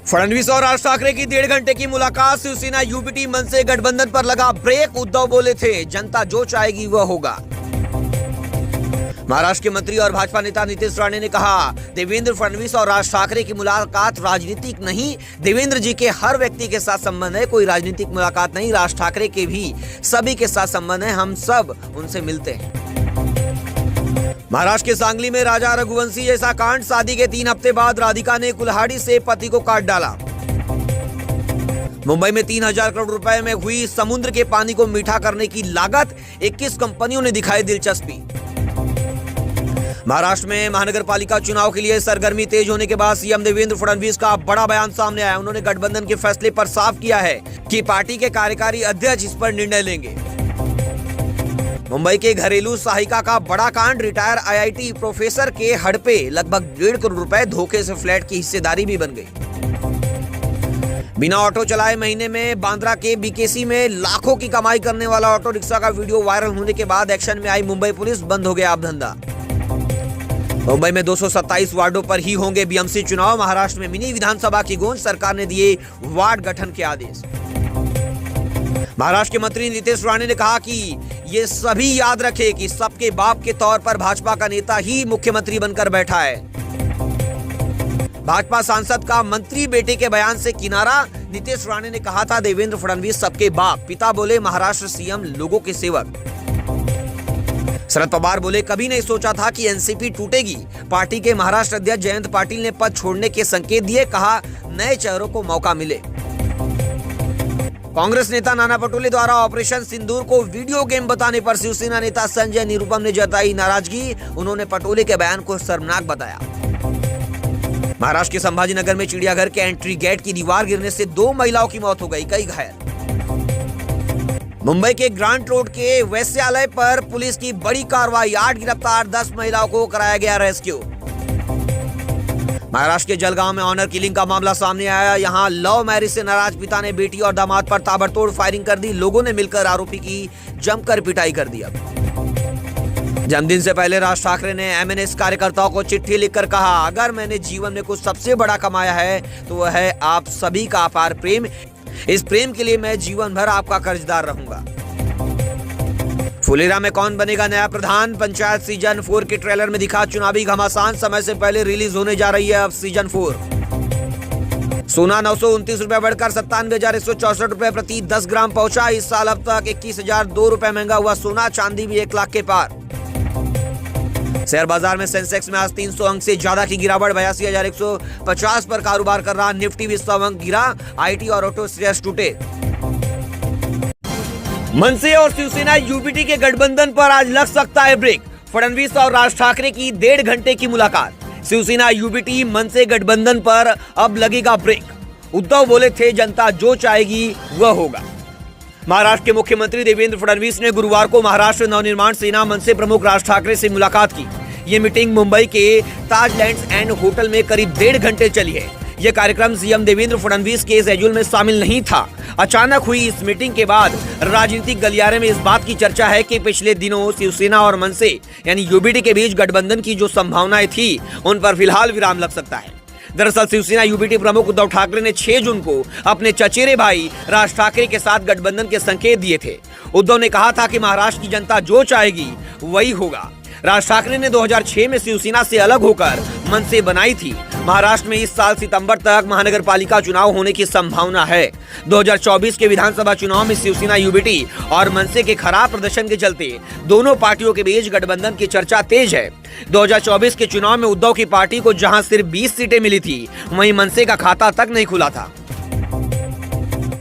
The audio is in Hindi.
फडणवीस और राज ठाकरे की 1.5 घंटे की मुलाकात। शिवसेना यूबीटी मनसे गठबंधन पर लगा ब्रेक। उद्धव बोले थे, जनता जो चाहेगी वह होगा। महाराष्ट्र के मंत्री और भाजपा नेता नीतीश राणे ने कहा, देवेंद्र फडणवीस और राज ठाकरे की मुलाकात राजनीतिक नहीं, देवेंद्र जी के हर व्यक्ति के साथ संबंध है, कोई राजनीतिक मुलाकात नहीं। राज ठाकरे के भी सभी के साथ संबंध है, हम सब उनसे मिलते हैं। महाराष्ट्र के सांगली में राजा रघुवंशी जैसा कांड। शादी के 3 हफ्ते बाद राधिका ने कुल्हाड़ी से पति को काट डाला। मुंबई में 3000 करोड़ रुपए में हुई समुद्र के पानी को मीठा करने की लागत। 21 कंपनियों ने दिखाई दिलचस्पी। महाराष्ट्र में महानगर पालिका चुनाव के लिए सरगर्मी तेज होने के बाद सीएम देवेंद्र फडणवीस का बड़ा बयान सामने आया। उन्होंने गठबंधन के फैसले पर साफ किया है कि पार्टी के कार्यकारी अध्यक्ष इस पर निर्णय लेंगे। मुंबई के घरेलू सहायिका का बड़ा कांड। रिटायर आईआईटी प्रोफेसर के हड़पे लगभग 1.5 करोड़ रुपए। धोखे से फ्लैट की हिस्सेदारी भी बन गई। बिना ऑटो चलाए महीने में बांद्रा के बीकेसी में लाखों की कमाई करने वाला ऑटो रिक्शा का वीडियो वायरल होने के बाद एक्शन में आई मुंबई पुलिस। बंद हो गया अब धंधा। मुंबई में 227 वार्डों पर ही होंगे बीएमसी चुनाव। महाराष्ट्र में मिनी विधानसभा की गूंज। सरकार ने दिए वार्ड गठन के आदेश। महाराष्ट्र के मंत्री नीतीश राणे ने कहा कि ये सभी याद रखें कि सबके बाप के तौर पर भाजपा का नेता ही मुख्यमंत्री बनकर बैठा है। भाजपा सांसद का मंत्री बेटे के बयान से किनारा। नीतीश राणे ने कहा था, देवेंद्र फडणवीस सबके बाप। पिता बोले, महाराष्ट्र सीएम लोगों के सेवक। शरद पवार बोले, कभी नहीं सोचा था कि एनसीपी टूटेगी। पार्टी के महाराष्ट्र अध्यक्ष जयंत पाटिल ने पद छोड़ने के संकेत दिए। कहा, नए चेहरों को मौका मिले। कांग्रेस नेता नाना पटोले द्वारा ऑपरेशन सिंदूर को वीडियो गेम बताने पर शिवसेना नेता संजय निरुपम ने जताई नाराजगी। उन्होंने पटोले के बयान को शर्मनाक बताया। महाराष्ट्र के संभाजीनगर में चिड़ियाघर के एंट्री गेट की दीवार गिरने से 2 महिलाओं की मौत हो गई, कई घायल। मुंबई के ग्रांट रोड के वेश्यालय पर पुलिस की बड़ी कार्रवाई। 8 गिरफ्तार, 10 महिलाओं को कराया गया रेस्क्यू। महाराष्ट्र के जलगांव में ऑनर किलिंग का मामला सामने आया। यहां लव मैरिज से नाराज पिता ने बेटी और दामाद पर ताबड़तोड़ फायरिंग कर दी। लोगों ने मिलकर आरोपी की जमकर पिटाई कर दी। जन्मदिन से पहले राज ठाकरे ने एमएनएस कार्यकर्ताओं को चिट्ठी लिखकर कहा, अगर मैंने जीवन में कुछ सबसे बड़ा कमाया है तो वह है आप सभी का अपार प्रेम। इस प्रेम के लिए मैं जीवन भर आपका कर्जदार रहूंगा। फुलेरा में कौन बनेगा नया प्रधान। पंचायत सीजन 4 के ट्रेलर में दिखा चुनावी घमासान। समय से पहले रिलीज होने जा रही है अब सीजन 4। सोना 929 रुपए बढ़कर 97,164 रुपए प्रति 10 ग्राम पहुंचा। इस साल अब तक 21,002 रुपए महंगा हुआ सोना। चांदी भी 1 लाख के पार। शेयर बाजार में सेंसेक्स में आज 300 अंक से ज्यादा की गिरावट। 82,150 पर कारोबार कर रहा निफ्टी 20 अंक गिरा। आईटी और ऑटो शेयर टूटे। मनसे और शिवसेना यूबीटी के गठबंधन पर आज लग सकता है ब्रेक। फडणवीस और राज ठाकरे की 1.5 घंटे की मुलाकात। शिवसेना यूबीटी मनसे गठबंधन पर अब लगेगा ब्रेक। उद्धव बोले थे, जनता जो चाहेगी वह होगा। महाराष्ट्र के मुख्यमंत्री देवेंद्र फडणवीस ने गुरुवार को महाराष्ट्र नवनिर्माण सेना मनसे प्रमुख राज ठाकरे से मुलाकात की। ये मीटिंग मुंबई के ताजलैंड्स एंड होटल में करीब 1.5 घंटे चली है। यह कार्यक्रम सीएम देवेंद्र फडणवीस के शेड्यूल में शामिल नहीं था। अचानक हुई इस मीटिंग के बाद राजनीतिक गलियारे में इस बात की चर्चा है कि पिछले दिनों शिवसेना और मनसे यानी यूबीटी के बीच गठबंधन की जो संभावनाएं थी उन पर फिलहाल विराम लग सकता है। दरअसल शिवसेना यूबीटी प्रमुख उद्धव ठाकरे ने 6 जून को अपने चचेरे भाई राज ठाकरे के साथ गठबंधन के संकेत दिए थे। उद्धव ने कहा था कि महाराष्ट्र की जनता जो चाहेगी वही होगा। राज ठाकरे ने 2006 में शिवसेना से अलग होकर मनसे बनाई थी। महाराष्ट्र में इस साल सितंबर तक महानगर पालिका चुनाव होने की संभावना है। 2024 के विधानसभा चुनाव में शिवसेना यूबीटी और मनसे के खराब प्रदर्शन के चलते दोनों पार्टियों के बीच गठबंधन की चर्चा तेज है। 2024 के चुनाव में उद्धव की पार्टी को जहां सिर्फ 20 सीटें मिली थी, वहीं मनसे का खाता तक नहीं खुला था।